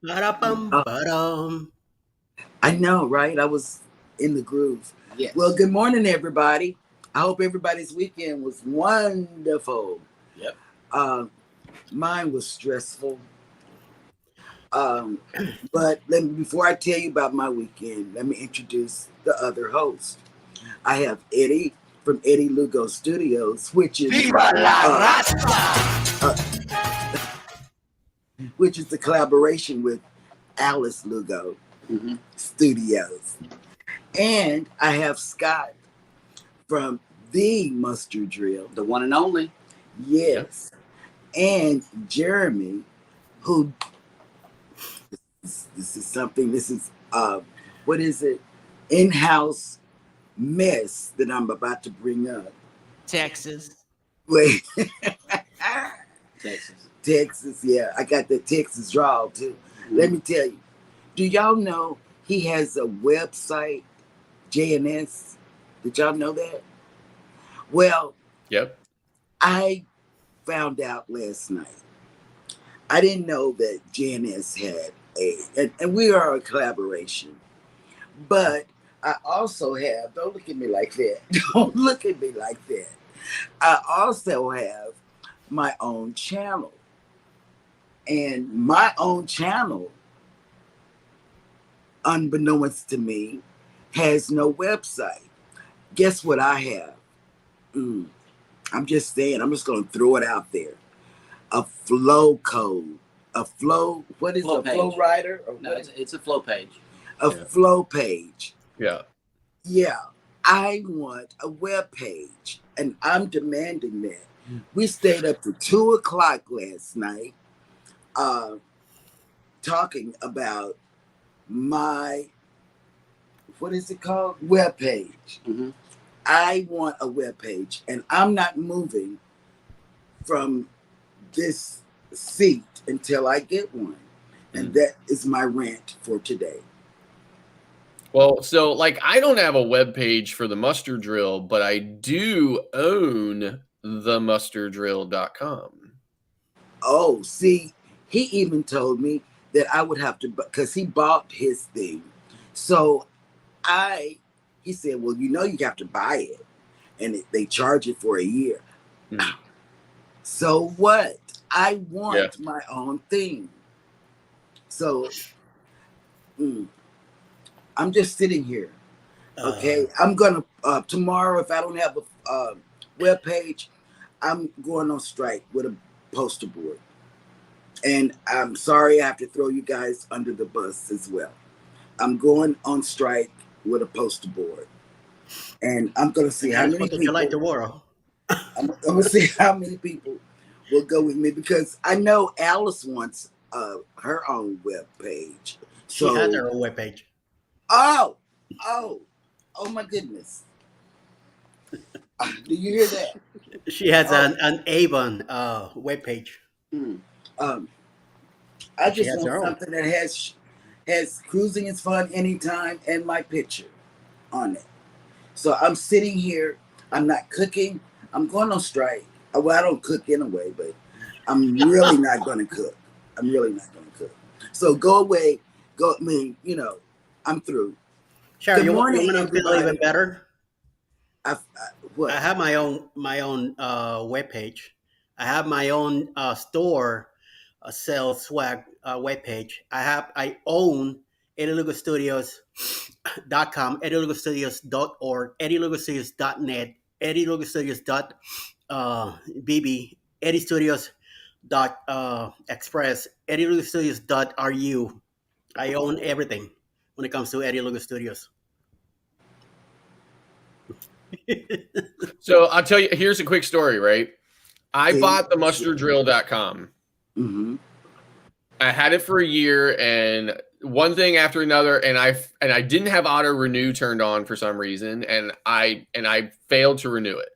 Ba-da-bum, Oh, ba-dum. I know, right? I was in the groove. Yes. Well, good morning, everybody. I hope everybody's weekend was wonderful. Yep. Mine was stressful. Um, but before I tell you about my weekend, let me introduce the other host. I have Eddie from Eddie Lugo Studios, Viva la uh, which is the collaboration with Alice Lugo Mm-hmm. Studios. And I have Scott from the Mustard Drill. The one and only. Yes. And Jeremy, who this is something, this is what is it? In-house mess that I'm about to bring up. Texas. Wait. Texas. Texas, yeah. I got the Texas drawl too. Mm-hmm. Let me tell you. Do y'all know he has a website, JNS? Did y'all know that? Well, Yep. I found out last night. I didn't know that JNS had and we are a collaboration. But I also have, don't look at me like that. Don't look at me like that. I also have my own channel. And my own channel, unbeknownst to me, has no website. Guess what I have? I'm just saying, I'm just going to throw it out there. A flow code. A flow, what is Flow a page. flow writer? Or No, it's a flow page. a flow page. Yeah. Yeah, I want a web page, and I'm demanding that. We stayed up to 2:00 last night, talking about my what is it called? Web page. Mm-hmm. I want a web page, and I'm not moving from this seat until I get one. And that is my rant for today. Well, so like I don't have a web page for the Mustard Drill, but I do own themustardrill.com. Oh, see, he even told me that I would have to, because he bought his thing. So he said, well, you have to buy it. And they charge it for a year. So what? I want my own thing. So I'm just sitting here. Okay. I'm going to, tomorrow, if I don't have a web page, I'm going on strike with a poster board. And I'm sorry I have to throw you guys under the bus as well. I'm going on strike with a poster board. And I'm going to see how many people. Like the world. I'm going to see how many people will go with me, because I know Alice wants her own web page. She has her own web page. Oh my goodness. Do you hear that? She has an Avon web page. I just want something that has cruising is fun anytime and my picture on it. So I'm sitting here. I'm not cooking. I'm going on strike. Well, I don't cook anyway, but I'm really not going to cook. I'm really not going to cook. So go away. I'm through. Sharon, you want to feel even better? I have my own web page. I have my own store, sell swag web page. I own EddieLugoStudios.com, EddieLugoStudios.org, EddieLugoStudios.net, EddieLugoStudios.bb, EddieStudios.express, EddieLugoStudios.ru. I own everything when it comes to Eddie Lugo Studios. So I'll tell you, here's a quick story, right? I bought the mustarddrill.com. Mm-hmm. I had it for a year, and one thing after another, and I didn't have auto renew turned on for some reason, and I failed to renew it.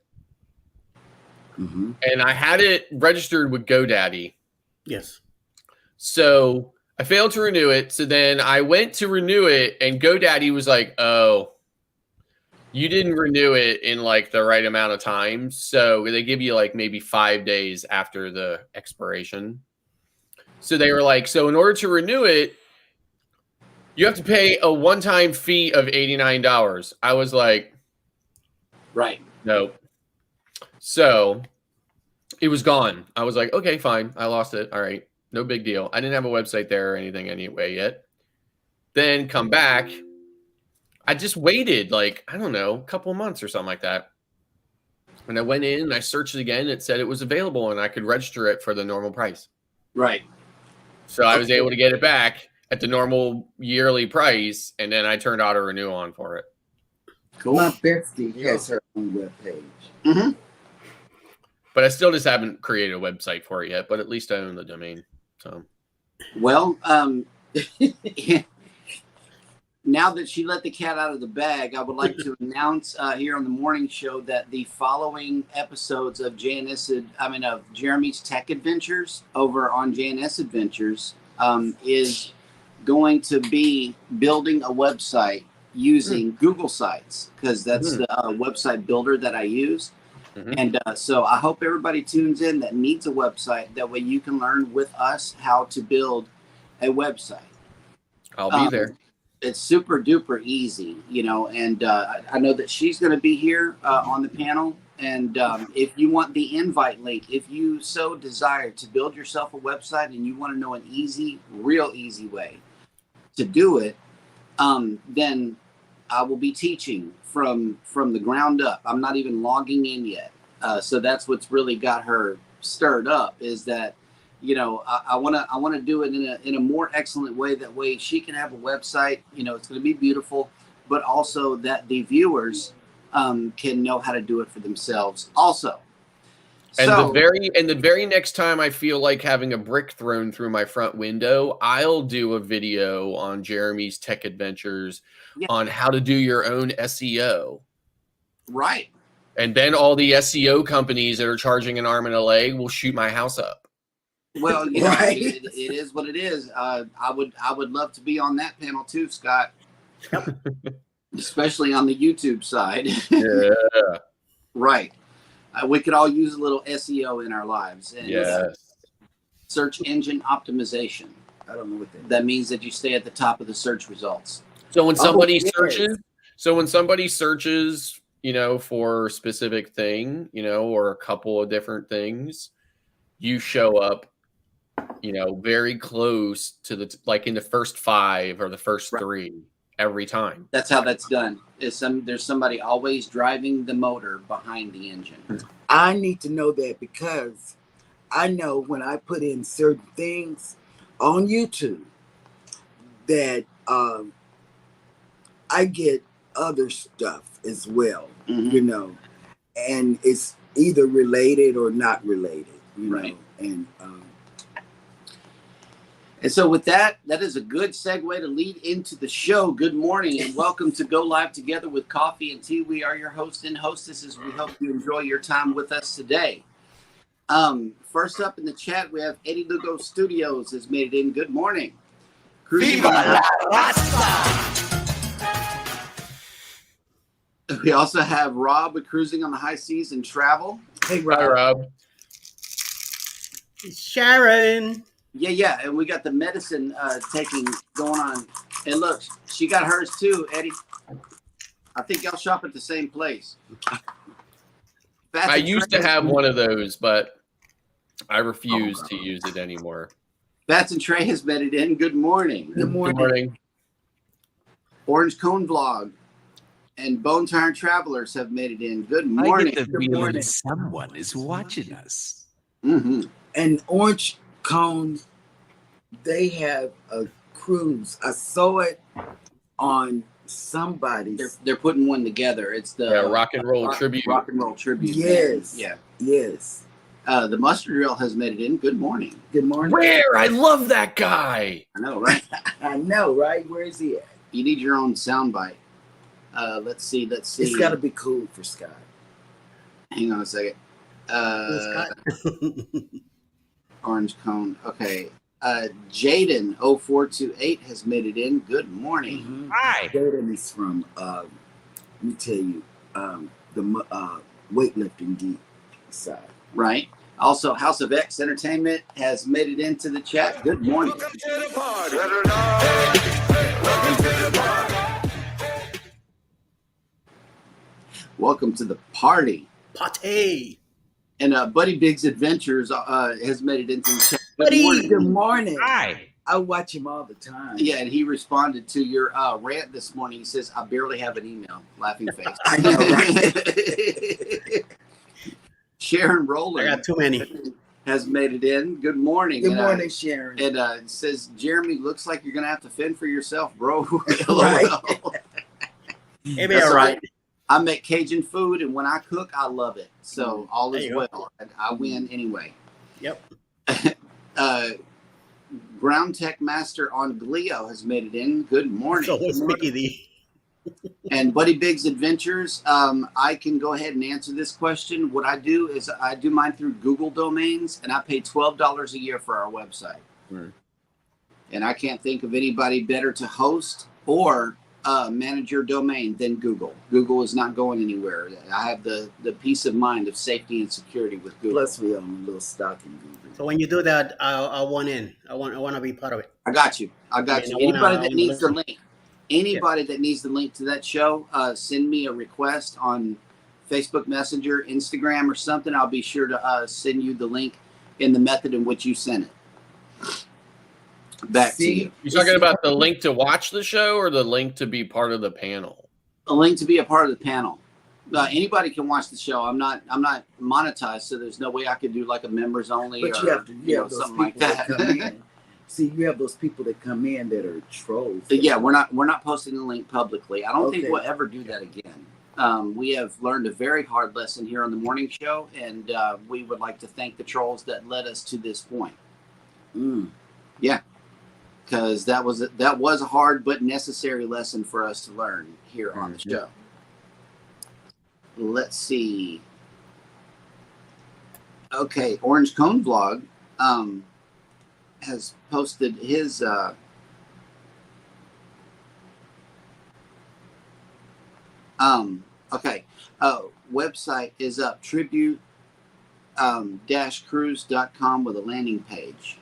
Mm-hmm. And I had it registered with GoDaddy. Yes. So I failed to renew it. So then I went to renew it, and GoDaddy was like, "Oh, you didn't renew it in like the right amount of time." So they give you like maybe 5 days after the expiration. So they were like, so in order to renew it, you have to pay a one-time fee of $89. I was like, Right. no. So it was gone. I was like, okay, fine. I lost it. All right. No big deal. I didn't have a website there or anything anyway yet. Then come back. I just waited like, I don't know, a couple of months or something like that. And I went in and I searched it again. It said it was available and I could register it for the normal price. Right. So I was able to get it back at the normal yearly price. And then I turned auto renew on for it. Cool. My bestie has her own webpage. Mm-hmm. But I still just haven't created a website for it yet. But at least I own the domain. So, Well, now that she let the cat out of the bag, I would like to announce here on the morning show that the following episodes of of Jeremy's Tech Adventures over on JNS Adventures is going to be building a website using Google Sites, because that's the website builder that I use. And so I hope everybody tunes in that needs a website. That way you can learn with us how to build a website. I'll be there. It's super duper easy, and I know that she's going to be here on the panel. And if you want the invite link, if you so desire to build yourself a website and you want to know an real easy way to do it, then I will be teaching from the ground up. I'm not even logging in yet. So that's what's really got her stirred up, is that, I want to do it in a more excellent way. That way she can have a website, it's going to be beautiful, but also that the viewers can know how to do it for themselves also. And the very next time I feel like having a brick thrown through my front window, I'll do a video on Jeremy's Tech Adventures on how to do your own SEO. Right. And then all the SEO companies that are charging an arm and a leg will shoot my house up. Well, Right. it is what it is. I would love to be on that panel too, Scott. Especially on the YouTube side. Yeah. Right. We could all use a little SEO in our lives. And Yes. Search engine optimization. I don't know what That means that you stay at the top of the search results. So when somebody yes. searches, for a specific thing, or a couple of different things, you show up, very close to like in the first 5 or the first 3 every time. That's how that's done. There's somebody always driving the motor behind the engine. I need to know that, because I know when I put in certain things on YouTube that I get other stuff as well, Mhm. and it's either related or not related, Right. And And so with that is a good segue to lead into the show. Good morning and welcome to Go Live Together with Coffee and Tea. We are your host and hostesses. We hope you enjoy your time with us today. First up in the chat, we have Eddie Lugo Studios has made it in. Good morning. Viva la raza! We also have Rob with Cruising on the High Seas and Travel. hey, Hi, Rob, Rob. Sharon. Yeah, and we got the medicine taking going on. And look, she got hers too, Eddie. I think y'all shop at the same place. I used to have one of those, but I refuse to use it anymore. Bats and Trey has made it in. Good morning. good morning. Good morning. Orange Cone Vlog and Bone Tire Travelers have made it in. Good I morning. get the Good feeling morning. someone is watching us. Mm-hmm. And Orange Cone, they have a cruise. I saw it on somebody's. They're putting one together. It's the Rock and Roll Tribute. Rock and Roll Tribute. Yes. Yeah. Yes. The Mustard Drill has made it in. Good morning. Good morning. Where? I love that guy. I know, right? I know, right? Where is he at? You need your own soundbite. Let's see. It's got to be cool for Scott. Hang on a second. Orange Cone. Okay. Jaden 0428 has made it in. Good morning. Hi. Jaden is from, let me tell you, the weightlifting geek side. Right. Also, House of X Entertainment has made it into the chat. Good morning. Welcome to the party. Welcome to the party. Welcome to the party. Pate. And Buddy Big's Adventures has made it into the chat. Good Buddy. morning. Good morning. Hi. I watch him all the time. Yeah, and he responded to your rant this morning. He says, I barely have an email. Laughing face. I know, right? Sharon I Rowland got too many. has made it in. Good morning. Good And, morning, Sharon. And it says, Jeremy, looks like you're going to have to fend for yourself, bro. Right. Maybe That's all right. I make Cajun food, and when I cook, I love it. So all There is you go. well. I win anyway. Yep. Ground Tech Master on Glio has made it in. Good morning. So what's Mickey D? And Buddy Big's Adventures, I can go ahead and answer this question. What I do is I do mine through Google domains, and I pay $12 a year for our website. Right. And I can't think of anybody better to host or manage your domain than Google. Google is not going anywhere. I have the peace of mind of safety and security with Google. Plus, we own a little stock in Google. So when you do that, I want in. I want to be part of it. I got you. I got And you. I wanna- Anybody I that wanna needs the listen. link, anybody that needs the link to that show, send me a request on Facebook Messenger, Instagram, or something. I'll be sure to send you the link in the method in which you sent it. Back to See? you. You're talking about the link to watch the show or the link to be part of the panel? A link to be a part of the panel. Anybody can watch the show. I'm not monetized, so there's no way I could do like a members only But or you have those something people like that. that come in. See, you have those people that come in that are trolls. Yeah, we're not posting the link publicly. I don't think Okay. we'll ever do that again. We have learned a very hard lesson here on the morning show, and we would like to thank the trolls that led us to this point. Mm. Because that was a hard but necessary lesson for us to learn here on the show. Let's see. Okay, Orange Cone Vlog has posted his website is up, tribute cruise.com with a landing page.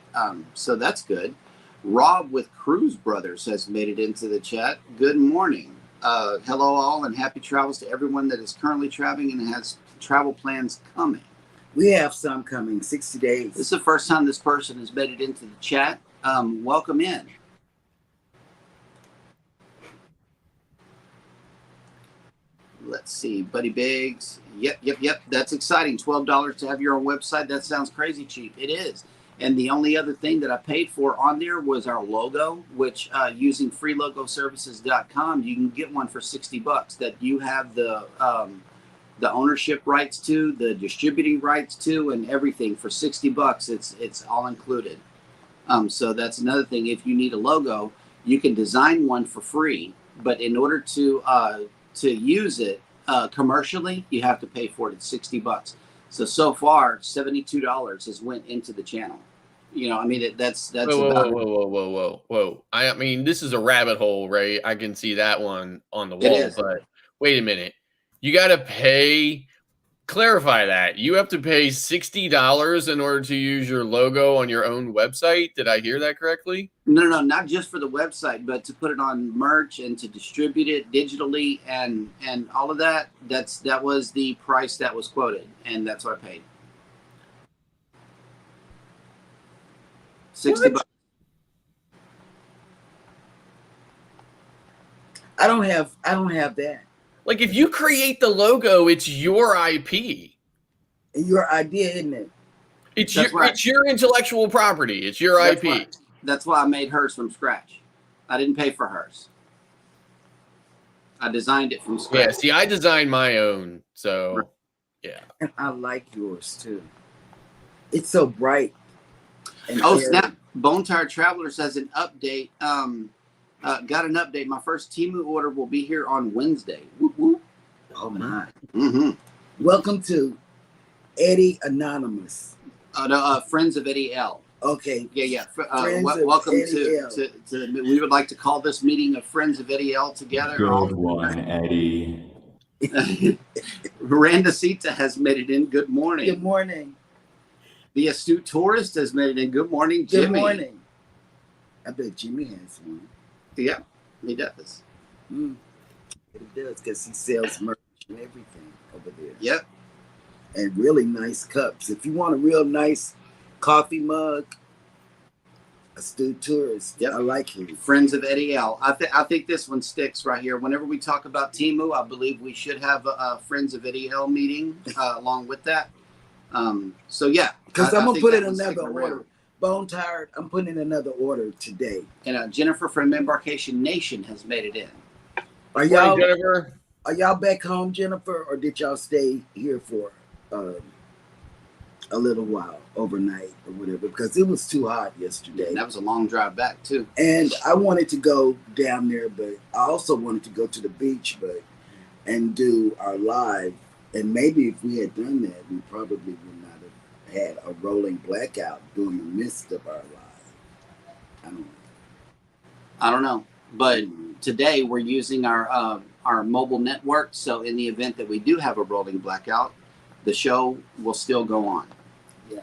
So that's good. Rob with Cruise Brothers has made it into the chat. Good morning. Hello all, and happy travels to everyone that is currently traveling and has travel plans coming. We have some coming, 60 days. This is the first time this person has made it into the chat. Welcome in. Let's see, Buddy Biggs. Yep. That's exciting. $12 to have your own website. That sounds crazy cheap. It is. And the only other thing that I paid for on there was our logo, which using freelogoservices.com, you can get one for $60 that you have the ownership rights to, the distributing rights to, and everything for $60. It's all included. So that's another thing. If you need a logo, you can design one for free, but in order to use it commercially, you have to pay for it. It's $60. So far, $72 has went into the channel. You know, I mean, that's Whoa. I mean, this is a rabbit hole, right? I can see that one on the It wall, is. but wait a minute. You got to pay. Clarify that. You have to pay $60 in order to use your logo on your own website. Did I hear that correctly? No, not just for the website, but to put it on merch and to distribute it digitally and all of that. That was the price that was quoted, and that's what I paid. $60. I don't have that. Like, if you create the logo, it's your IP. Your idea, isn't it? It's That's your right. it's your intellectual property. It's your That's IP. why- That's why I made hers from scratch. I didn't pay for hers. I designed it from Yeah. scratch. See, I designed my own, so yeah. And I like yours too. It's so bright. And Oh, airy. snap. Bone Tired Travelers has an update. Got an update. My first Temu order will be here on Wednesday. Whoop, whoop. Oh my. Mm-hmm. Welcome to Eddie Anonymous. Friends of Eddie L. Okay. Yeah. Friends of Welcome Eddie L. to we would like to call this meeting of Friends of Eddie L together. Good one, Eddie. Miranda Sita has made it in. Good morning. Good morning. The astute tourist has made it in. Good morning, Jimmy. Good morning. I bet Jimmy has one. Yeah, he does. It does, because he sells merch and everything over there. Yep. And really nice cups. If you want a real nice coffee mug, Astute Tourist. Yep. I like him. Friends of Eddie L. I think this one sticks right here. Whenever we talk about Temu, I believe we should have a Friends of Eddie L meeting along with that. So yeah, Because I'm gonna think put that in one's another sticking around. order. Bone tired. I'm putting in another order today. And Jennifer from Embarkation Nation has made it in. Are Morning, y'all Jennifer. are y'all back home, Jennifer, or did y'all stay here for a little while overnight or whatever? Because it was too hot yesterday. And that was a long drive back too. And I wanted to go down there, but I also wanted to go to the beach, and do our live. And maybe if we had done that, we probably would not have had a rolling blackout during the midst of our live. I don't know, but today we're using our mobile network. So in the event that we do have a rolling blackout, the show will still go on. Yeah,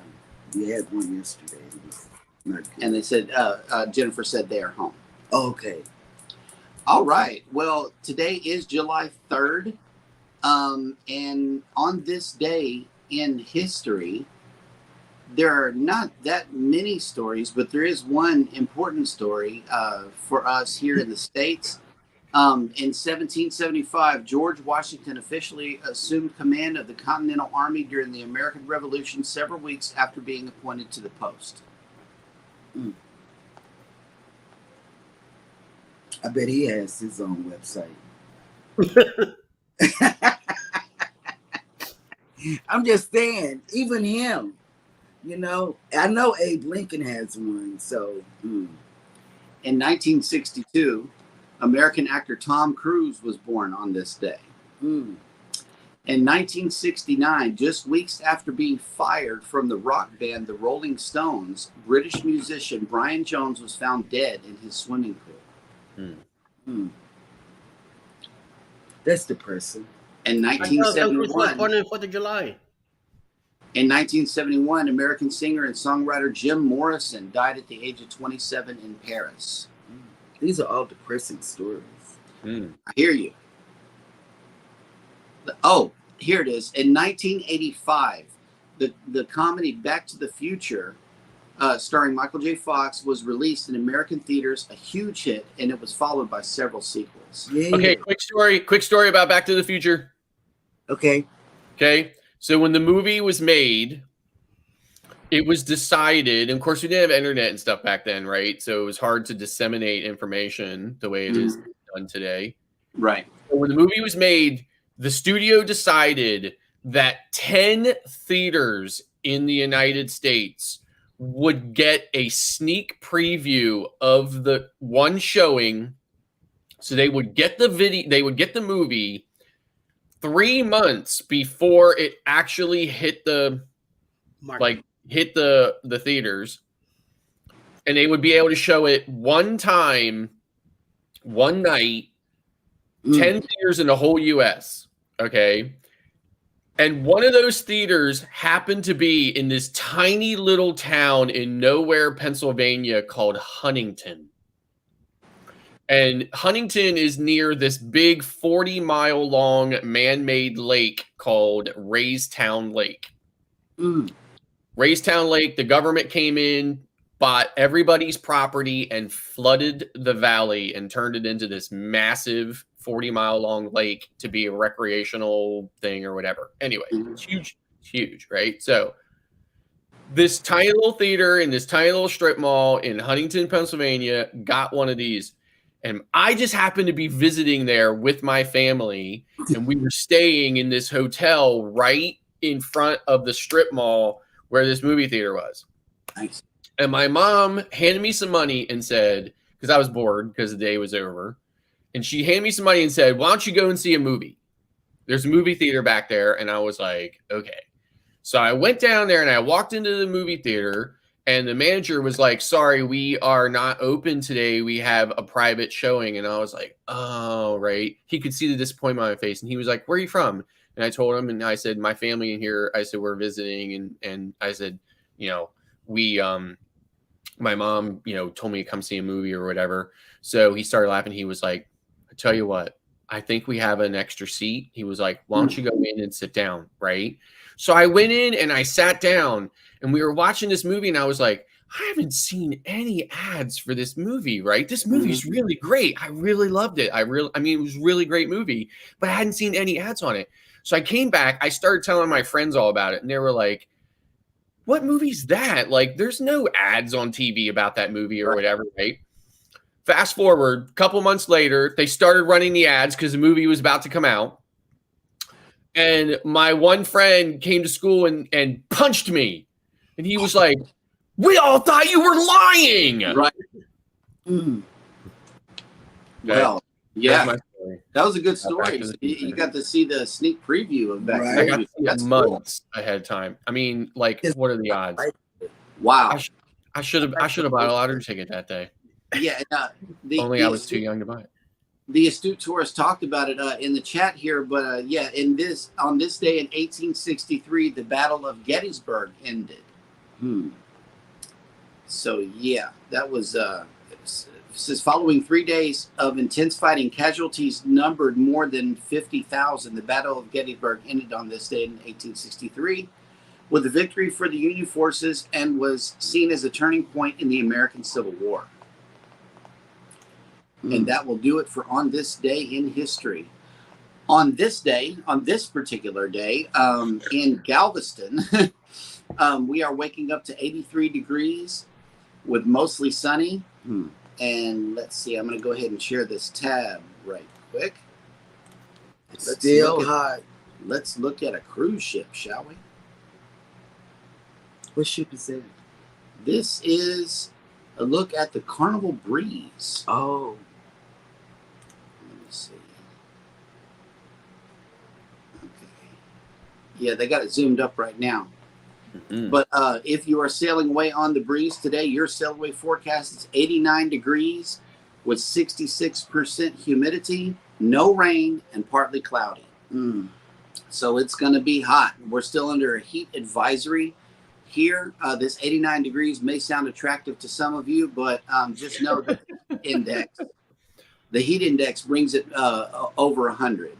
we had one yesterday. It was not good. And they said, Jennifer said they are home. Okay. All right. Well, today is July 3rd. And on this day in history, there are not that many stories, but there is one important story for us here in the States. In 1775, George Washington officially assumed command of the Continental Army during the American Revolution several weeks after being appointed to the post. I bet he has his own website. I'm just saying, even him, I know Abe Lincoln has one, so. In 1962, American actor Tom Cruise was born on this day. In 1969, just weeks after being fired from the rock band The Rolling Stones, British musician Brian Jones was found dead in his swimming pool. That's depressing. In I thought Tom Cruise was 1971, born on 4th of July. in 1971, American singer and songwriter Jim Morrison died at the age of 27 in Paris. These are all depressing stories. I hear you. Oh, here it is. In 1985, the comedy Back to the Future, starring Michael J. Fox, was released in American theaters, a huge hit, and it was followed by several sequels. Yeah. Okay, quick story about Back to the Future. Okay. Okay, so when the movie was made, it was decided, and of course we didn't have internet and stuff back then, right? So it was hard to disseminate information the way it is done today. Right. So when the movie was made, the studio decided that 10 theaters in the United States would get a sneak preview of the one showing. So they would get the video, they would get the movie 3 months before it actually hit the the theaters, and they would be able to show it one time, one night, 10 theaters in the whole US. Okay. And one of those theaters happened to be in this tiny little town in nowhere, Pennsylvania called Huntington. And Huntington is near this big 40-mile long man-made lake called Raystown Lake. Raystown Lake, the government came in, bought everybody's property and flooded the valley and turned it into this massive 40-mile long lake to be a recreational thing or whatever. Anyway, it's huge, right? So this tiny little theater in this tiny little strip mall in Huntington, Pennsylvania got one of these. And I just happened to be visiting there with my family, and we were staying in this hotel right in front of the strip mall where this movie theater was. Nice. And my mom handed me some money and said, because I was bored because the day was over, and she handed me some money and said, why don't you go and see a movie? There's a movie theater back there. And I was like, okay. So I went down there and I walked into the movie theater, and the manager was like, sorry, we are not open today. We have a private showing. And I was like, oh, right. He could see the disappointment on my face. And he was like, where are you from? And I told him, and I said, my family in here, I said, we're visiting. And I said, we my mom, told me to come see a movie or whatever. So he started laughing. He was like, I tell you what, I think we have an extra seat. He was like, why don't you go in and sit down? Right. So I went in and I sat down and we were watching this movie and I was like, I haven't seen any ads for this movie, right? This movie is really great. I really loved it. I mean, it was a really great movie, but I hadn't seen any ads on it. So I came back, I started telling my friends all about it and they were like, what movie's that? Like, there's no ads on TV about that movie or whatever, right? Fast forward, a couple months later, they started running the ads because the movie was about to come out. And my one friend came to school and punched me. And he was like, we all thought you were lying. Right. Mm. Well, yeah, That's my story. that was a good Back story. to the You future. got to see the sneak preview of that. Right. I got movie. to see That's it cool. months ahead of time. I mean, like, It's- what are the odds? Wow. I should have bought a lottery ticket that day. Yeah. Only I was too young to buy it. The astute tourist talked about it in the chat here, but on this day in 1863, the Battle of Gettysburg ended. So yeah, that was says following 3 days of intense fighting, casualties numbered more than 50,000. The Battle of Gettysburg ended on this day in 1863 with a victory for the Union forces and was seen as a turning point in the American Civil War. And that will do it for On This Day in History. On this particular day, in Galveston, we are waking up to 83 degrees with mostly sunny. And let's see, I'm going to go ahead and share this tab right quick. It's Let's still look at- hot. Let's look at a cruise ship, shall we? What ship is that? This is a look at the Carnival Breeze. Oh, Let me see. Okay. Yeah, they got it zoomed up right now. But if you are sailing away on the breeze today, your sail away forecast is 89 degrees with 66% humidity, no rain, and partly cloudy. So it's going to be hot. We're still under a heat advisory here. This 89 degrees may sound attractive to some of you, but just know that the heat index brings it over 100.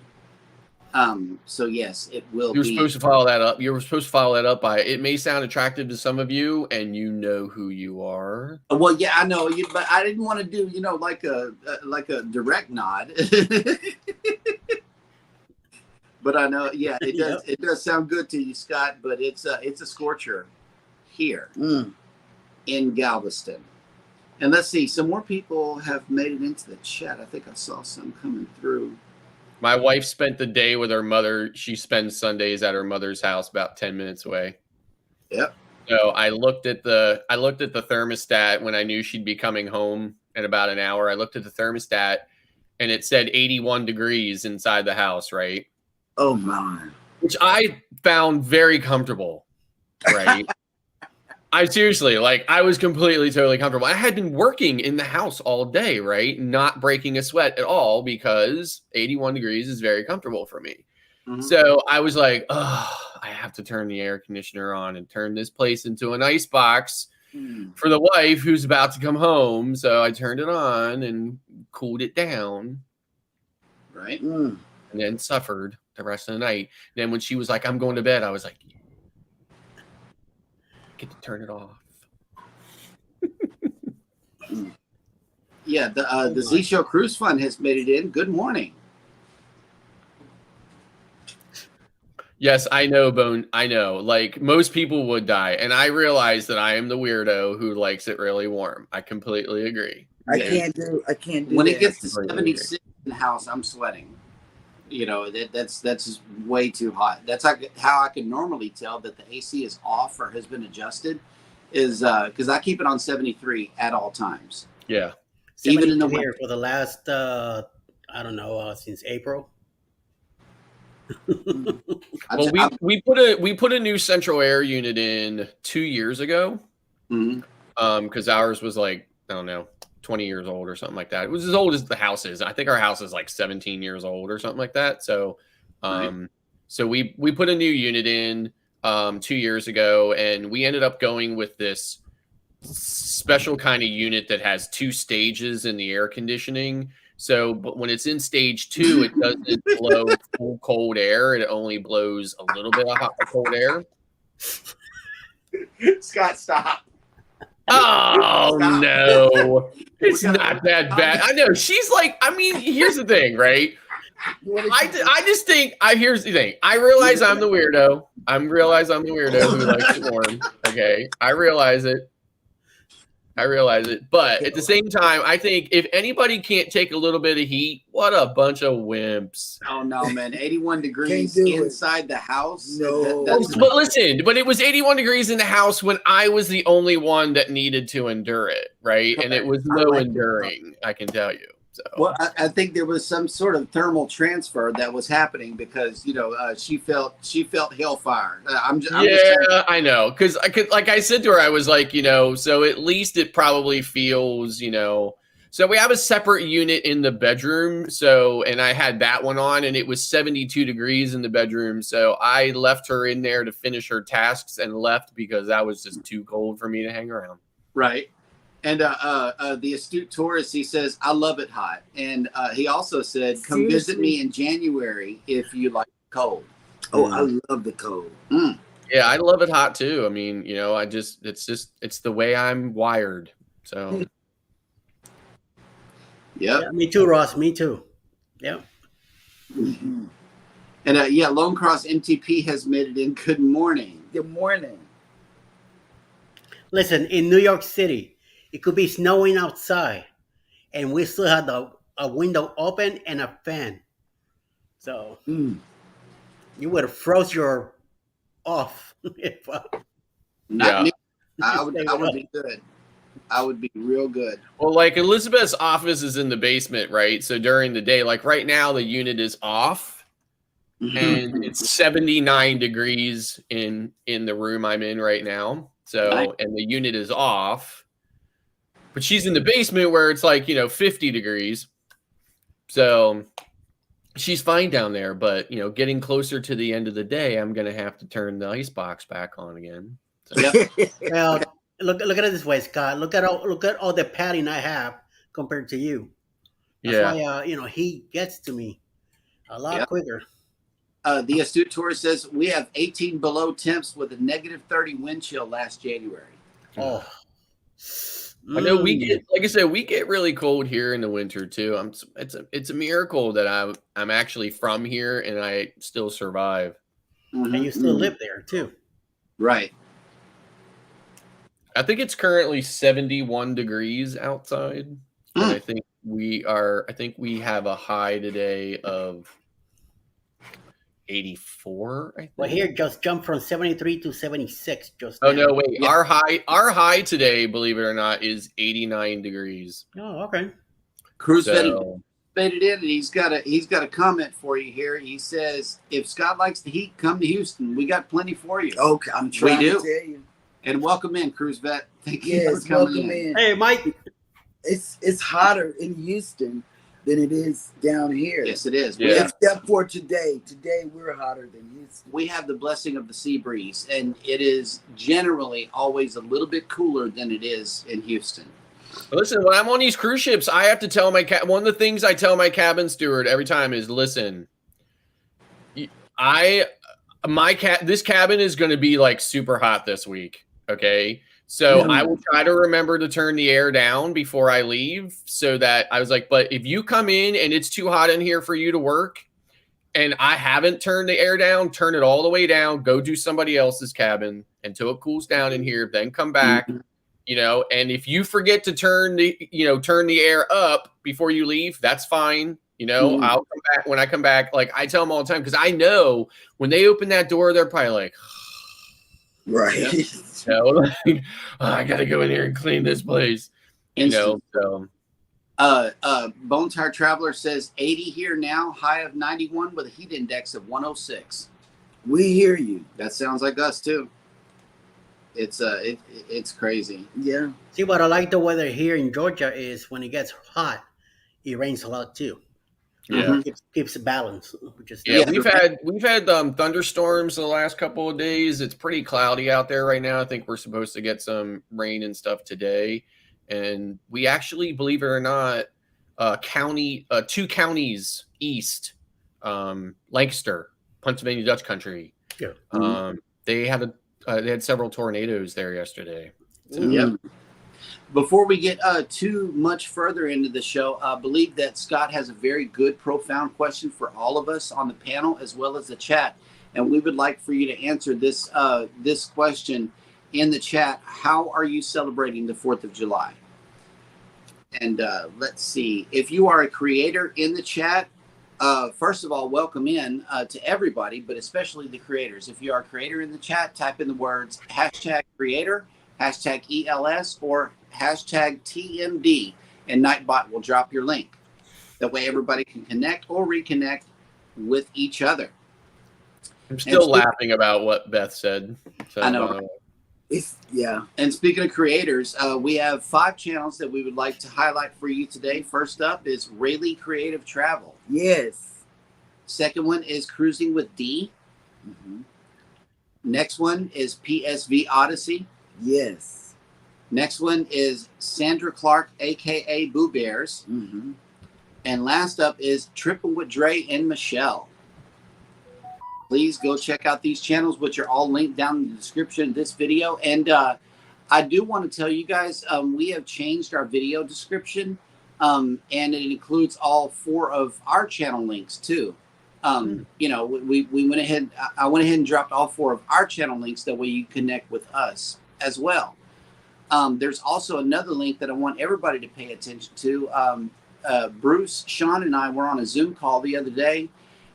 So yes, it will You're be. supposed to follow that up. You were supposed to follow that up by, it may sound attractive to some of you, and you know who you are. Well, yeah, I know, but I didn't want to do, like a direct nod. But I know, yeah, it does. It does sound good to you, Scott. But it's a scorcher here in Galveston. And let's see, some more people have made it into the chat. I think I saw some coming through. My wife spent the day with her mother. She spends Sundays at her mother's house about 10 minutes away. Yep. So I looked at the thermostat when I knew she'd be coming home in about an hour. I looked at the thermostat and it said 81 degrees inside the house, right? oh my. Which I found very comfortable, right? I seriously, I was totally comfortable. I had been working in the house all day, right? Not breaking a sweat at all because 81 degrees is very comfortable for me. Mhm. So I was like, oh, I have to turn the air conditioner on and turn this place into an ice box for the wife who's about to come home. So I turned it on and cooled it down Right. and then suffered the rest of the night. And then when she was like, I'm going to bed, I was like, get to turn it off. Yeah, the Z Show Cruise Fund has made it in. Good morning. Yes, I know, Bone. I know. Like most people would die. And I realize that I am the weirdo who likes it really warm. I completely agree. I can't do When that. it gets to Completely 76 in the house, I'm sweating. That's just way too hot. That's how I can normally tell that the AC is off or has been adjusted, is because I keep it on 73 at all times. Yeah. Even in the here for the last, I don't know, since April. Well, we put a new central air unit in 2 years ago. Mhm. Because ours was I don't know, 20 years old or something like that. It was as old as the house is. I think our house is 17 years old or something like that. So, Right. so we put a new unit in. 2 years ago, and we ended up going with this special kind of unit that has 2 stages in the air conditioning. So, but when it's in stage 2, it doesn't blow full cold air. It only blows a little bit of hot cold air. Scott, stop. Oh Stop. no, it's We gotta- not that bad. I know she's like. I mean, here's the thing, right? I just think here's the thing. I realize I'm the weirdo. I'm the weirdo who likes it warm. Okay, I realize it. But at the same time, I think if anybody can't take a little bit of heat, what a bunch of wimps. Oh no, man! 81 degrees Can't do it. inside the house. No. That's But listen, but it was 81 degrees in the house when I was the only one that needed to endure it, right? And it was no enduring, I can tell you. So. well, I think there was some sort of thermal transfer that was happening because she felt hellfire. I'm just saying. I know, because I could, like I said to her, I was like, so at least it probably feels, So we have a separate unit in the bedroom. So, and I had that one on, and it was 72 degrees in the bedroom. So I left her in there to finish her tasks and left because that was just too cold for me to hang around. Right. And the astute tourist, he says, I love it hot. And he also said, come visit me in January if you like cold. Oh, I love the cold. Yeah, I love it hot too. I mean, it's the way I'm wired. So. Yep. Yeah, me too, Ross. Me too. Yeah. Mm-hmm. And Lone Cross MTP has made it in. Good morning. Good morning. Listen, in New York City, it could be snowing outside, and we still had a window open and a fan. So you would have froze your off. Not me. I would be good. I would be real good. Well, like Elizabeth's office is in the basement, right? So during the day, like right now, the unit is off, and it's 79 degrees in the room I'm in right now. So, and the unit is off, but she's in the basement where it's like 50 degrees. So she's fine down there. But getting closer to the end of the day, I'm gonna have to turn the icebox back on again. So. Well, look at it this way, Scott. Look at all the padding I have compared to you. That's why he gets to me a lot quicker. The astute tourist says we have 18 below temps with a negative 30 wind chill last January. Oh, I know we get, like I said, we get really cold here in the winter too. It's a miracle that I'm actually from here and I still survive. And you still live there too, right? I think it's currently 71 degrees outside. And I think we have a high today of 84. I think. Well, here just jumped from 73 to 76. Oh no, wait! Yeah. Our high today, believe it or not, is 89 degrees. Oh, okay. Cruz faded in, and he's got a comment for you here. He says, "If Scott likes the heat, come to Houston. We got plenty for you." Okay, I'm trying to tell you. And welcome in, Cruz Vet. Thank you Yes, for coming welcome in. Hey, Mike. It's hotter in Houston than it is down here. Yes, it is. Yeah. Except for today. Today we're hotter than Houston. We have the blessing of the sea breeze, and it is generally always a little bit cooler than it is in Houston. Listen, when I'm on these cruise ships, I have to tell one of the things I tell my cabin steward every time is, listen, this cabin is going to be like super hot this week. Okay. So I will try to remember to turn the air down before I leave, so that I was like, but if you come in and it's too hot in here for you to work and I haven't turned the air down, turn it all the way down, go do somebody else's cabin until it cools down in here, then come back, and if you forget to turn the air up before you leave, that's fine. I'll come back when I come back. Like I tell them all the time, because I know when they open that door, they're probably like, right. I gotta go in here and clean this place. So Bone Tire Traveler says 80 here now, high of 91 with a heat index of 106. We hear you. That sounds like us too. It's crazy. Yeah. See, what I like the weather here in Georgia is when it gets hot, it rains a lot too. Yeah. Keeps the balance, which is Yeah, nice. we've had thunderstorms the last couple of days. It's pretty cloudy out there right now. I think we're supposed to get some rain and stuff today, and we actually, believe it or not, two counties east, Lancaster, Pennsylvania Dutch Country. Yeah. They had several tornadoes there yesterday. So, Yep. Before we get too much further into the show, I believe that Scott has a very good, profound question for all of us on the panel as well as the chat, and we would like for you to answer this this question in the chat. How are you celebrating the 4th of July? And let's see. If you are a creator in the chat, first of all, welcome in to everybody, but especially the creators. If you are a creator in the chat, type in the words #creator, #ELS, or #TMD, and Nightbot will drop your link. That way everybody can connect or reconnect with each other. I'm still laughing about what Beth said. So, I know. And speaking of creators, we have 5 channels that we would like to highlight for you today. First up is Rayleigh Creative Travel. Yes. Second one is Cruising with D. Next one is PSV Odyssey. Yes. Next one is Sandra Clark, aka Boo Bears. And last up is Tripping with Dre and Michelle. Please go check out these channels, which are all linked down in the description of this video. And I do want to tell you guys, we have changed our video description, and it includes all 4 of our channel links too. You know, we went ahead. I went ahead and dropped all 4 of our channel links. That way you connect with us as well. There's also another link that I want everybody to pay attention to. Bruce, Sean, and I were on a Zoom call the other day,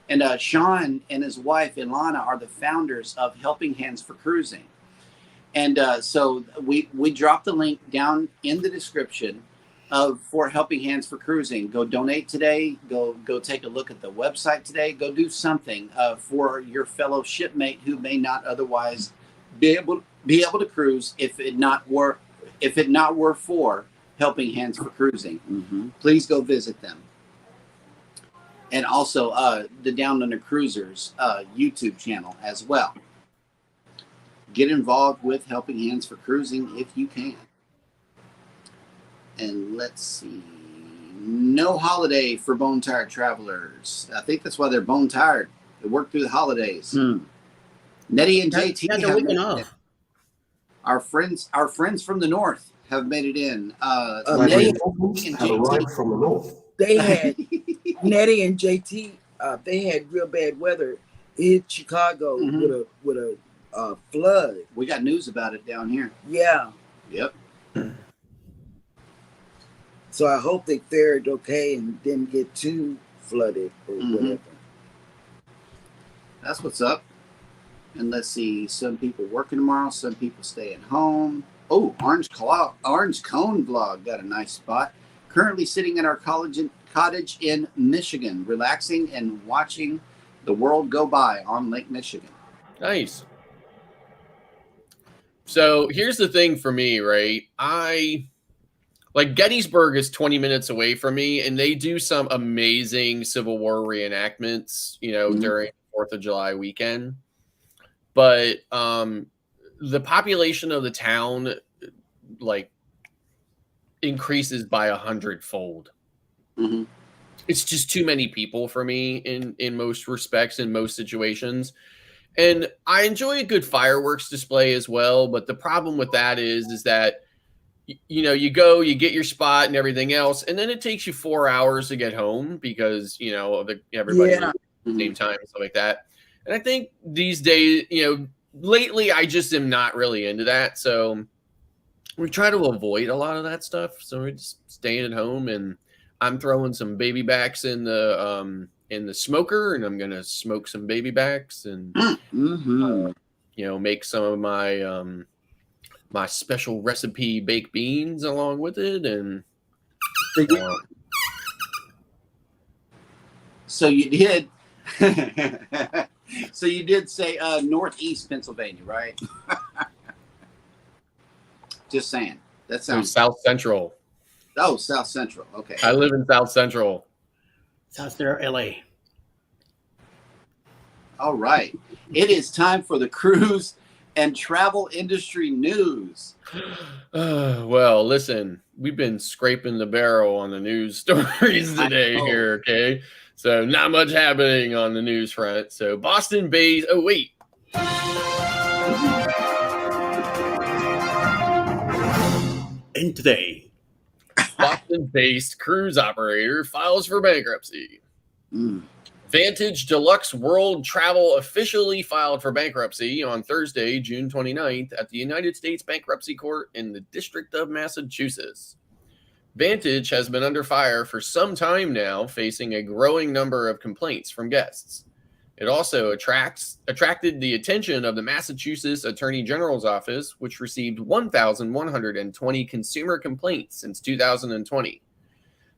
and Sean and his wife Ilana are the founders of Helping Hands for Cruising. And so we dropped the link down in the description for Helping Hands for Cruising. Go donate today. Go take a look at the website today. Go do something for your fellow shipmate who may not otherwise be able to cruise if it not were for Helping Hands for Cruising. Please go visit them. And also the Down Under Cruisers YouTube channel as well. Get involved with Helping Hands for Cruising if you can. And let's see. No holiday for Bone Tired Travelers. I think that's why they're bone tired. They work through the holidays. Nettie and JT That's a weekend off. Our friends from the north have made it in. Nettie and have arrived from the north. They had Nettie and JT. They had real bad weather. It hit Chicago with a flood. We got news about it down here. Yeah. Yep. So I hope they fared okay and didn't get too flooded or whatever. That's what's up. And let's see, some people working tomorrow, some people staying home. Oh, Orange Cone vlog got a nice spot. Currently sitting at our cottage in Michigan, relaxing and watching the world go by on Lake Michigan. Nice. So here's the thing for me, right? Like Gettysburg is 20 minutes away from me, and they do some amazing Civil War reenactments, you know, during 4th of July weekend. But the population of the town, like, increases by 100-fold. It's just too many people for me in most respects, in most situations. And I enjoy a good fireworks display as well. But the problem with that is that, you know, you go, you get your spot and everything else, and then it takes you 4 hours to get home because, you know, everybody at the same time and stuff like that. And I think these days, you know, lately I just am not really into that. So we try to avoid a lot of that stuff. So we're just staying at home, and I'm throwing some baby backs in the smoker, and I'm gonna smoke some baby backs and you know, make some of my my special recipe baked beans along with it. And so you did. So you did say northeast Pennsylvania, right? Just saying. That sounds South Central. Oh, South Central. Okay. I live in South Central. That's their LA. All right. It is time for the cruise and travel industry news. Well, listen, we've been scraping the barrel on the news stories today here, okay? So not much happening on the news front. So Boston-based, oh wait. And today, Boston-based cruise operator files for bankruptcy. Vantage Deluxe World Travel officially filed for bankruptcy on Thursday, June 29th at the United States Bankruptcy Court in the District of Massachusetts. Vantage has been under fire for some time now, facing a growing number of complaints from guests. It also attracted the attention of the Massachusetts Attorney General's Office, which received 1,120 consumer complaints since 2020.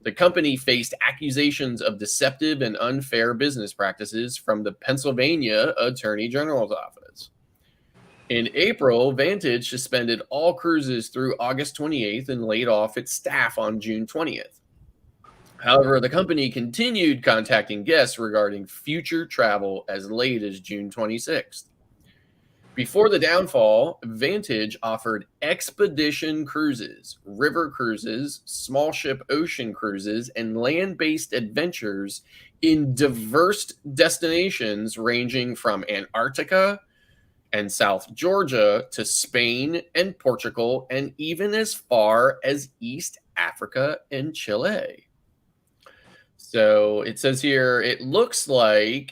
The company faced accusations of deceptive and unfair business practices from the Pennsylvania Attorney General's Office. In April, Vantage suspended all cruises through August 28th and laid off its staff on June 20th. However, the company continued contacting guests regarding future travel as late as June 26th. Before the downfall, Vantage offered expedition cruises, river cruises, small ship ocean cruises, and land-based adventures in diverse destinations ranging from Antarctica and South Georgia to Spain and Portugal, and even as far as East Africa and Chile. So it says here, it looks likely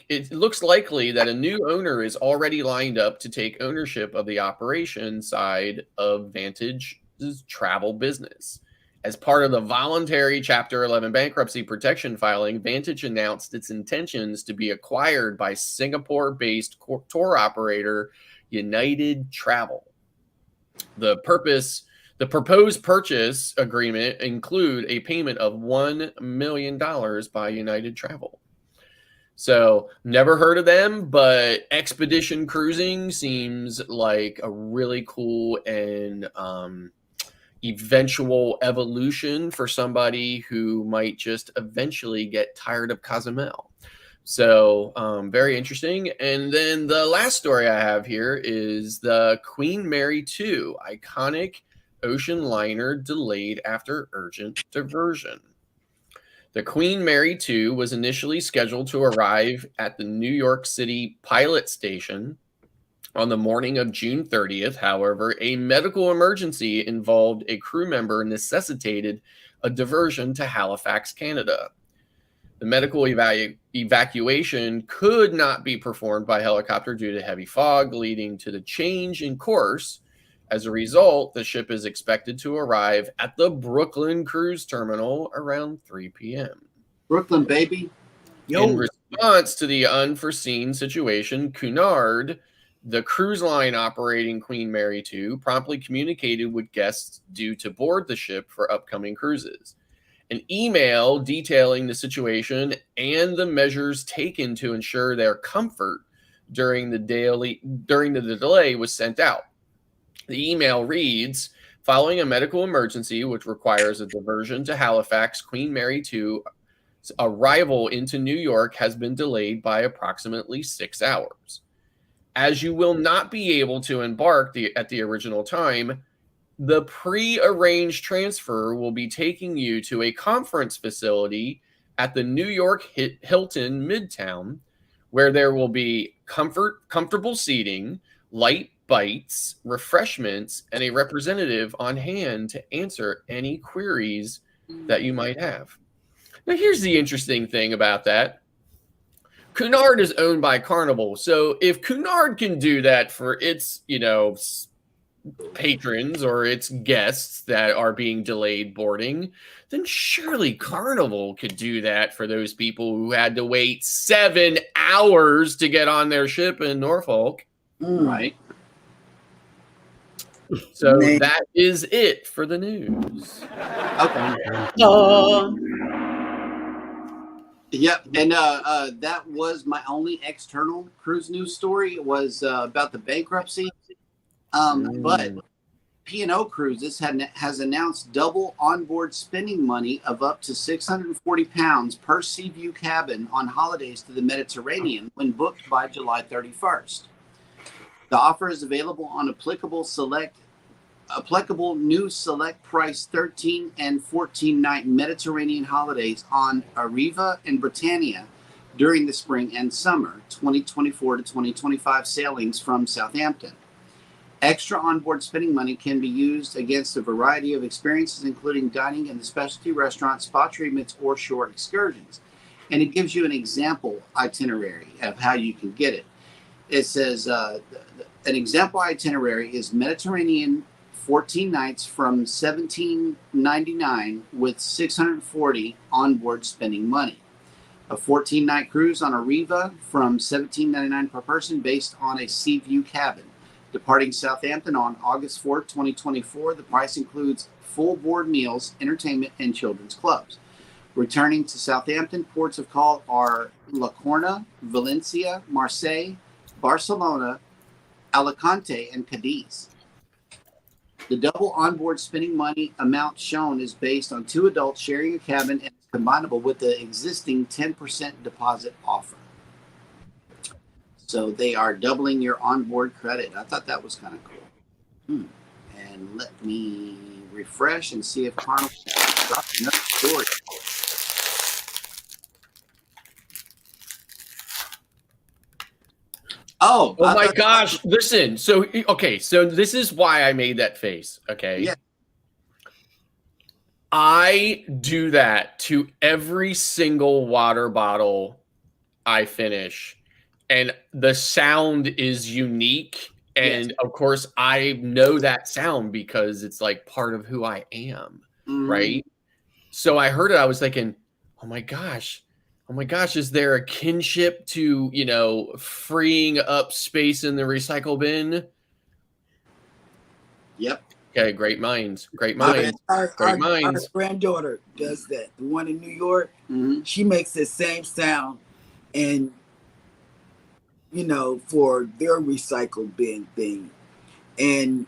that a new owner is already lined up to take ownership of the operation side of Vantage's travel business. As part of the voluntary Chapter 11 bankruptcy protection filing, Vantage announced its intentions to be acquired by Singapore-based tour operator United Travel. The proposed purchase agreement include a payment of $1 million by United Travel. So never heard of them, but expedition cruising seems like a really cool and eventual evolution for somebody who might just eventually get tired of Cozumel. So very interesting. And then the last story I have here is the Queen Mary 2, iconic ocean liner delayed after urgent diversion. The Queen Mary 2 was initially scheduled to arrive at the New York City pilot station on the morning of June 30th. However, a medical emergency involved a crew member necessitated a diversion to Halifax, Canada. The medical evacuation could not be performed by helicopter due to heavy fog, leading to the change in course. As a result, the ship is expected to arrive at the Brooklyn Cruise Terminal around 3 p.m. Brooklyn, baby. In response to the unforeseen situation, Cunard, the cruise line operating Queen Mary 2, promptly communicated with guests due to board the ship for upcoming cruises. An email detailing the situation and the measures taken to ensure their comfort during the delay was sent out. The email reads, following a medical emergency which requires a diversion to Halifax, Queen Mary 2's arrival into New York has been delayed by approximately 6 hours. As you will not be able to embark at the original time, the pre-arranged transfer will be taking you to a conference facility at the New York Hilton Midtown, where there will be comfortable seating, light bites, refreshments, and a representative on hand to answer any queries that you might have. Now, here's the interesting thing about that. Cunard is owned by Carnival. So if Cunard can do that for its, patrons or its guests that are being delayed boarding, then surely Carnival could do that for those people who had to wait 7 hours to get on their ship in Norfolk. Right. So that is it for the news. Okay. Yep. And that was my only external cruise news story. It was about the bankruptcy. But P&O Cruises has announced double onboard spending money of up to £640 per Seaview cabin on holidays to the Mediterranean when booked by July 31st. The offer is available on applicable new select price 13 and 14 night Mediterranean holidays on Arriva and Britannia during the spring and summer 2024 to 2025 sailings from Southampton. Extra onboard spending money can be used against a variety of experiences, including dining in the specialty restaurant, spa treatments, or shore excursions. And it gives you an example itinerary of how you can get it. It says an example itinerary is Mediterranean 14 nights from $17.99 with $640 onboard spending money. A 14-night cruise on Arriva from $17.99 per person based on a Seaview cabin. Departing Southampton on August 4th, 2024, the price includes full board meals, entertainment, and children's clubs. Returning to Southampton, ports of call are La Corna, Valencia, Marseille, Barcelona, Alicante, and Cadiz. The double onboard spending money amount shown is based on 2 adults sharing a cabin and is combinable with the existing 10% deposit offer. So they are doubling your onboard credit. I thought that was kind of cool. And let me refresh and see if Carnival dropped another story. Oh my gosh. Listen. So, okay. So this is why I made that face. Okay. Yeah. I do that to every single water bottle I finish. And the sound is unique. And of course, I know that sound because it's like part of who I am. Right. So I heard it. I was thinking, oh my gosh, is there a kinship to, freeing up space in the recycle bin? Yep. Okay. Great minds. Our granddaughter does that. The one in New York, she makes the same sound. And for their recycle bin thing. And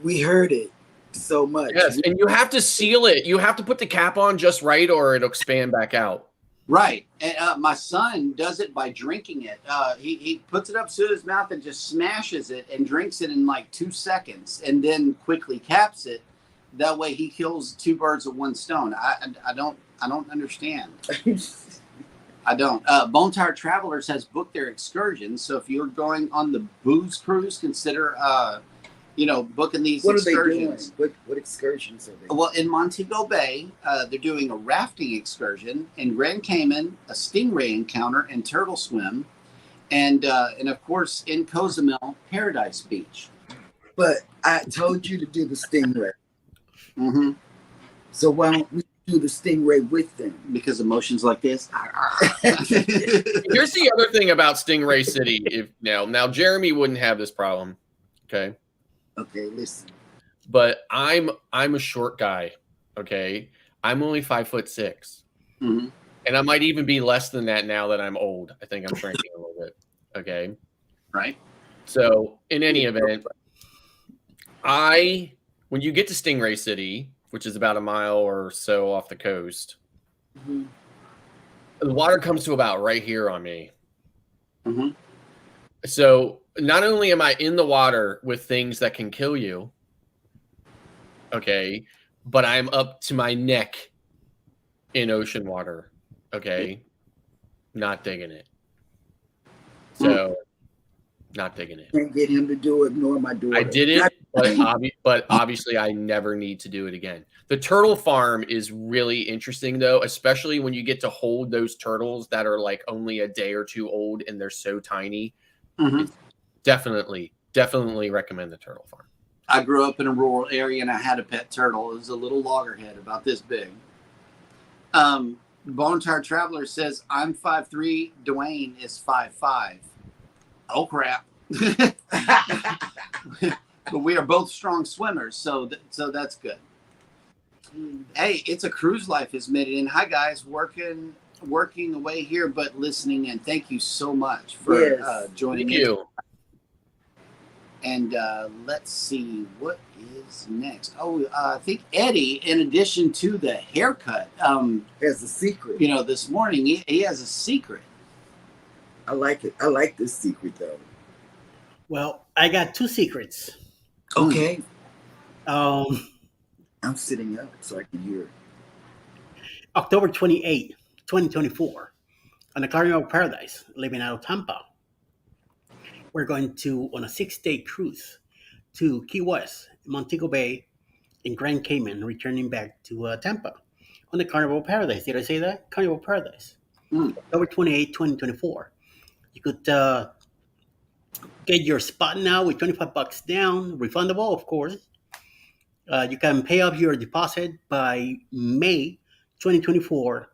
we heard it so much. Yes, and you have to seal it. You have to put the cap on just right or it'll expand back out. Right. And my son does it by drinking it. He puts it up to his mouth and just smashes it and drinks it in like 2 seconds and then quickly caps it. That way he kills 2 birds with 1 stone. I don't understand. I don't. Bone Tired Travelers has booked their excursions. So if you're going on the booze cruise, consider, booking these excursions. Are they doing? What excursions are they? Well, in Montego Bay, they're doing a rafting excursion. In Grand Cayman, a stingray encounter and turtle swim. And of course, in Cozumel, Paradise Beach. But I told you to do the stingray. Mm-hmm. So why don't we do the stingray with them? Because emotions like this. Here's the other thing about Stingray City. Now Jeremy wouldn't have this problem. Okay. Okay, listen. But I'm a short guy. Okay. I'm only 5'6". Mm-hmm. And I might even be less than that now that I'm old. I think I'm shrinking a little bit. Okay. Right. So in any event, when you get to Stingray City, which is about a mile or so off the coast, the water comes to about right here on me. Mm-hmm. So not only am I in the water with things that can kill you, okay, but I'm up to my neck in ocean water, okay? Not digging it. So, not digging it. Can't get him to do it, nor my daughter. I did it, but obviously I never need to do it again. The turtle farm is really interesting, though, especially when you get to hold those turtles that are like only a day or 2 old and they're so tiny. Mm-hmm. Definitely recommend the turtle farm. I grew up in a rural area and I had a pet turtle. It was a little loggerhead about this big. Bone Tired Traveler says, I'm 5'3", Dwayne is 5'5". Oh, crap. But we are both strong swimmers, so that's good. Hey, It's a Cruise Life has made it in. Hi, guys. Working away here, but listening in. Thank you so much for joining Thank you. And let's see, what is next? Oh, I think Eddie, in addition to the haircut, There's a secret. you know, this morning he has a secret. I like it. I like this secret though. Well, I got two secrets. Okay. Um, I'm sitting up so I can hear. October 28, 2024, on the Carnival of Paradise, leaving out of Tampa. We're going on a 6-day cruise to Key West, Montego Bay, and Grand Cayman, returning back to Tampa on the Carnival of Paradise. Did I say that? Carnival of Paradise. October 28, 2024. You could get your spot now with $25 down, refundable, of course. You can pay off your deposit by May 2024,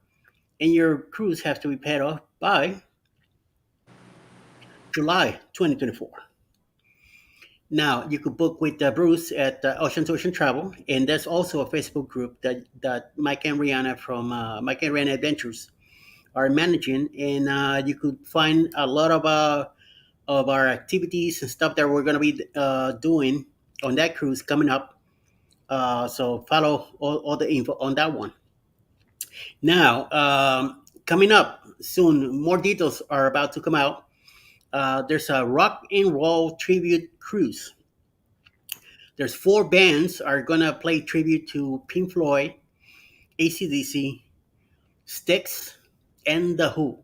and your cruise has to be paid off by July 2024. Now, you could book with Bruce at Ocean to Ocean Travel, and there's also a Facebook group that Mike and Rihanna from Mike and Rihanna Adventures are managing, and you could find a lot of our activities and stuff that we're going to be doing on that cruise coming up. So follow all the info on that one. Now, coming up soon, more details are about to come out. There's a rock and roll tribute cruise. There's 4 bands are gonna play tribute to Pink Floyd, AC/DC, Styx, and The Who.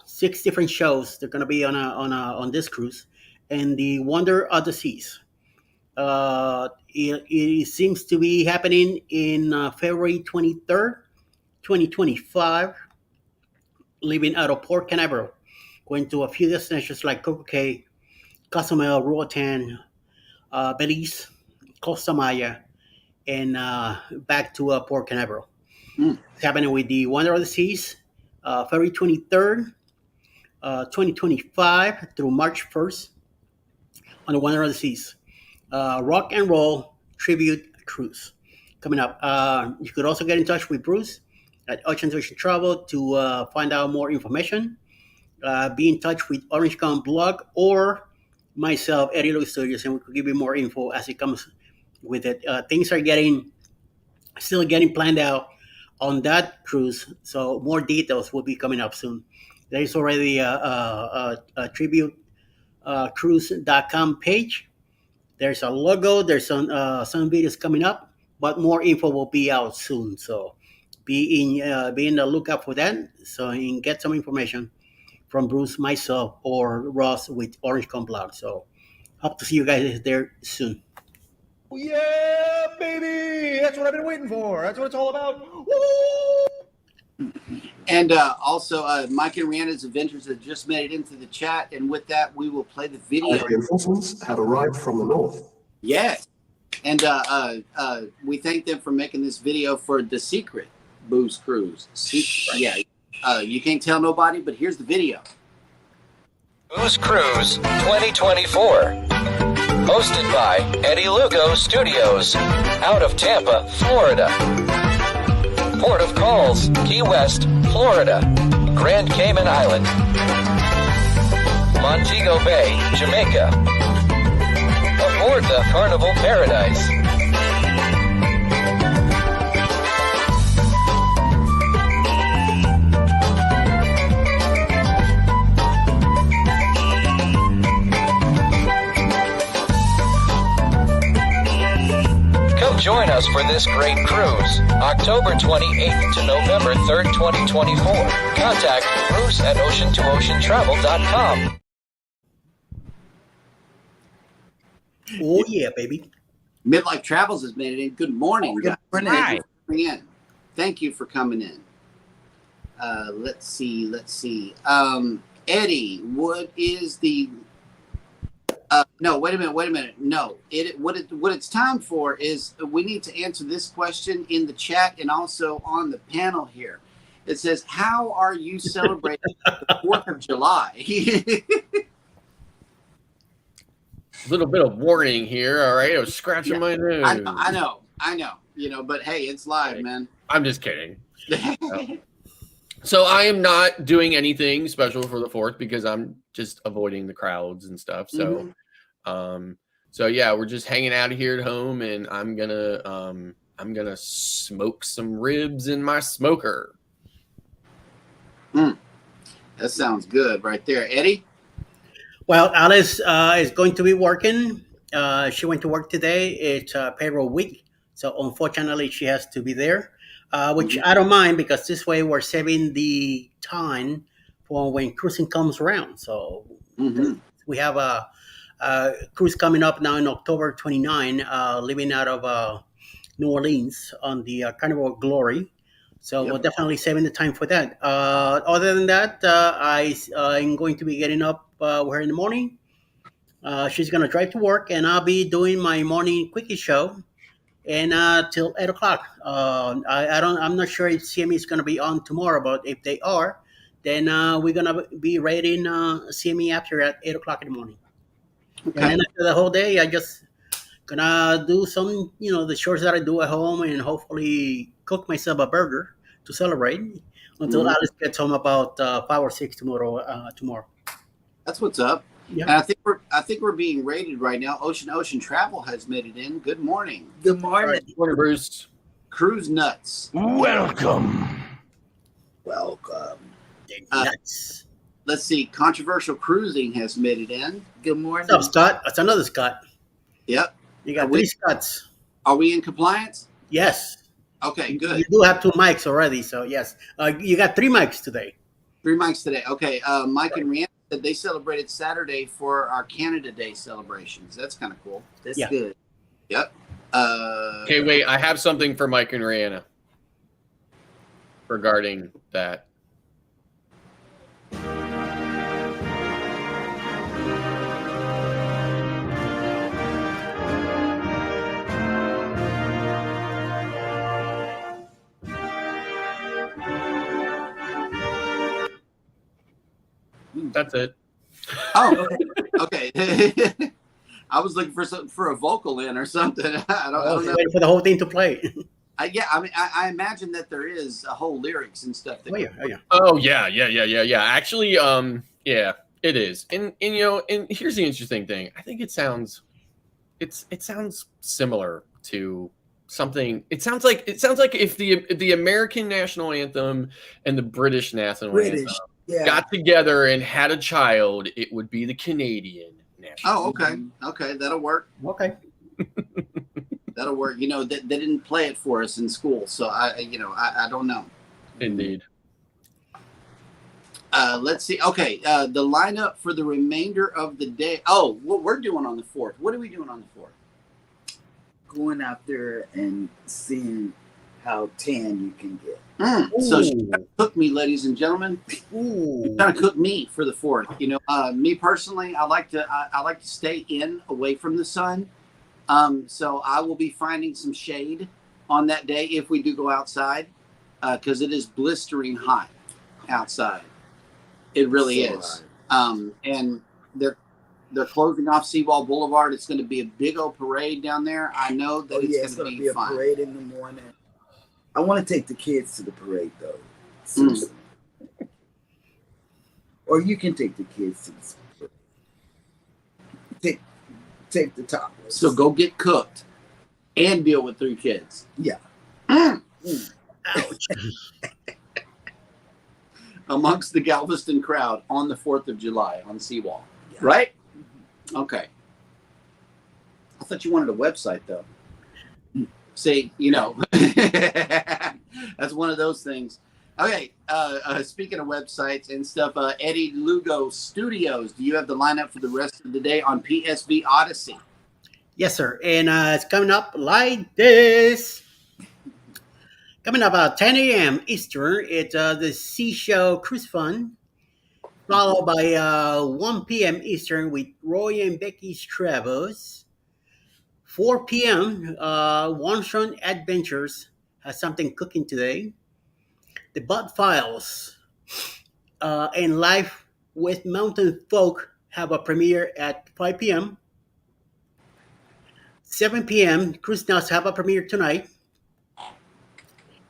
6 different shows they're gonna be on this cruise, and the Wonder of the Seas. It seems to be happening in February 23rd, 2025, leaving out of Port Canaveral, going to a few destinations like Coco Cay, Cozumel, Roatan, Belize, Costa Maya, and back to Port Canaveral. It's happening with the Wonder of the Seas, February 23rd, 2025 through March 1st on the Wonder of the Seas. Rock and roll tribute cruise coming up. You could also get in touch with Bruce at Ocean to Ocean Travel to find out more information. Be in touch with Orange Con Blog or myself, Eddie Louis Studios, and we could give you more info as it comes with it. Things are still getting planned out on that cruise, so more details will be coming up soon. There is already a tributecruise.com page. There's a logo. There's some videos coming up, but more info will be out soon. So be in the lookout for that. So you can get some information from Bruce, myself, or Ross with Orange Con Blog. So hope to see you guys there soon. Yeah, baby! That's what I've been waiting for. That's what it's all about. Woo! And also, Mike and Rihanna's Adventures have just made it into the chat. And with that, we will play the video. Reinforcements have arrived from the north. Yes. And we thank them for making this video for The Secret Booze Cruise. Yeah. You can't tell nobody, but here's the video. Booze Cruise 2024. Hosted by Eddie Lugo Studios. Out of Tampa, Florida. Port of Calls, Key West, Florida. Grand Cayman Island. Montego Bay, Jamaica. Aboard the Carnival Paradise. Come join us for this great cruise, October 28th to November 3rd, 2024. Contact Bruce at ocean2oceantravel.com. Oh yeah, baby. Midlife Travels has made it in. Good morning. Good morning. Thank you for coming in. Thank you for coming in. Let's see. Eddie, what is the... no, wait a minute. No, what it's time for is we need to answer this question in the chat and also on the panel here. It says, how are you celebrating the 4th of July? A little bit of warning here, all right? I was scratching my nose. I know. But hey, it's live, man. I'm just kidding. So I am not doing anything special for the 4th because I'm just avoiding the crowds and stuff. So So yeah, we're just hanging out here at home, and I'm gonna smoke some ribs in my smoker. That sounds good right there. Eddie? Well, Alice is going to be working. She went to work today. It's payroll week, so unfortunately she has to be there, which I don't mind because this way we're saving the time for when cruising comes around. So we have a cruise coming up now in October 29, leaving out of New Orleans on the Carnival Glory. So we're definitely saving the time for that. Other than that, I'm going to be getting up with her in the morning. She's gonna drive to work, and I'll be doing my morning quickie show, and till 8 o'clock. I'm not sure if CME is gonna be on tomorrow, but if they are, then we're gonna be rating CME after at 8 o'clock in the morning. Okay. And then after the whole day, I just gonna do some, the chores that I do at home, and hopefully cook myself a burger to celebrate until Alice gets home about 5 or 6 tomorrow. That's what's up. Yeah. And I think we're being rated right now. Ocean Travel has made it in. Good morning. Good morning. Morning, Bruce. Cruise Nuts. Welcome. Welcome. Nuts. Let's see. Controversial Cruising has made it in. Good morning. What's up, Scott? That's another Scott. Yep. You got Are we- 3 Scotts. Are we in compliance? Yes. Okay, You good. do have 2 mics already, so yes. You got 3 mics today. 3 mics today. Okay. Mike and Rihanna said they celebrated Saturday for our Canada Day celebrations. That's kind of cool. That's Yeah. good. Yep. Okay, wait. I have something for Mike and Rihanna regarding that. That's it. Oh, okay. I was looking for a vocal in or something. I don't know. Waiting for the whole thing to play. Yeah, I mean, I imagine that there is a whole lyrics and stuff. That Yeah. Oh yeah. Actually, yeah, it is. And and here's the interesting thing. I think it sounds similar to something. It sounds like if the American national anthem and the British national anthem got together and had a child, it would be the Canadian national. Oh, okay. Okay, that'll work. Okay. That'll work. They didn't play it for us in school, so I don't know. Indeed. Let's see. Okay, the lineup for the remainder of the day. Oh, what we're doing on the 4th. What are we doing on the 4th? Going out there and seeing how tan you can get. So she's gonna cook me, ladies and gentlemen. Ooh. She's gonna cook me for the 4th. Me personally, I like to stay in, away from the sun. So I will be finding some shade on that day if we do go outside, because it is blistering hot outside. It really is. And they're closing off Seawall Boulevard. It's going to be a big old parade down there. I know that it's going to be a fun. parade in the morning. I want to take the kids to the parade though. Seriously. Or you can take the kids to the parade. Take the topless. So go get cooked and deal with 3 kids. Yeah. Ouch. Amongst the Galveston crowd on the 4th of July on Seawall. Yeah. Right? Okay. I thought you wanted a website, though. See, that's one of those things. Okay. Speaking of websites and stuff, Eddie Lugo Studios, do you have the lineup for the rest of the day on PSV Odyssey? Yes, sir. And it's coming up like this. Coming up at 10 a.m. Eastern, it's the Seashell Cruise Fun, followed by 1 p.m. Eastern with Roy and Becky's Travels. 4 p.m., Wanstrom Adventures has something cooking today. The Bud Files and Life with Mountain Folk have a premiere at 5 p.m. 7 p.m., Cruise Nuts have a premiere tonight.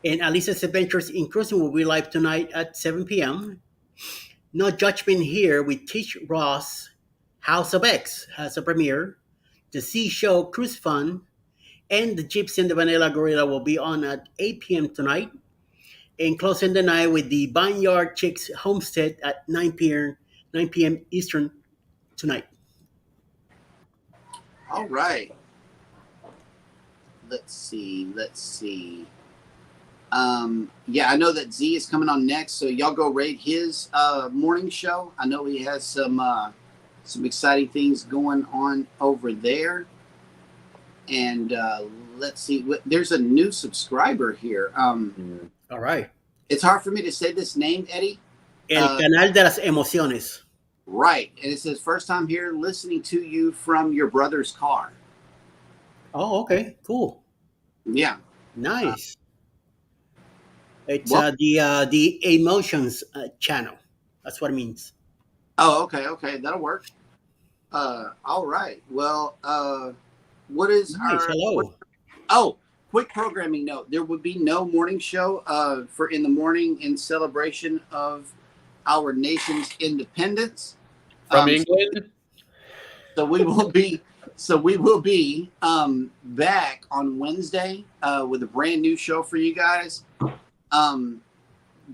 And Alisa's Adventures in Cruising will be live tonight at 7 p.m. No Judgment Here with Tish Ross. House of X has a premiere. the Sea Show Cruise Fun, and the Gypsy and the Vanilla Gorilla will be on at 8 p.m. tonight. And closing the night with the Vineyard Chicks Homestead at 9 p.m. Eastern tonight. All right. Let's see. Yeah, I know that Z is coming on next, so y'all go rate his morning show. I know he has some exciting things going on over there. And let's see. There's a new subscriber here. All right. It's hard for me to say this name, Eddie. El Canal de las Emociones. Right. And it says, first time here listening to you from your brother's car. Oh, okay. Cool. Yeah. Nice. It's Well- the Emotions channel. That's what it means. Oh, okay. That'll work. All right. Well, what is Nice. our... Hello. Oh, quick programming note. There would be no morning show for in the morning in celebration of our nation's independence. From England. So we will be back on Wednesday with a brand new show for you guys.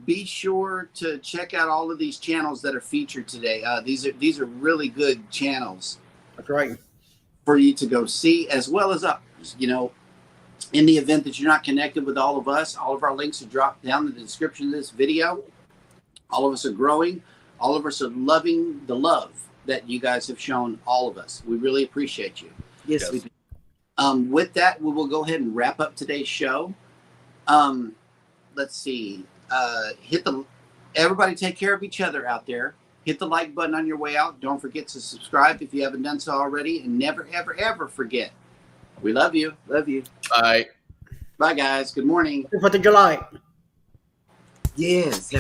Be sure to check out all of these channels that are featured today. These are really good channels That's right. for you to go see, as well as others. You know, in the event that you're not connected with all of us, all of our links are dropped down in the description of this video. All of us are growing. All of us are loving the love that you guys have shown all of us. We really appreciate you. Yes, we do. With that, we will go ahead and wrap up today's show. Let's see. Everybody take care of each other out there. Hit the like button on your way out. Don't forget to subscribe if you haven't done so already. And never, ever, ever forget. We love you. Love you. Bye. Bye, guys. Good morning. Happy 4th of July. Yes.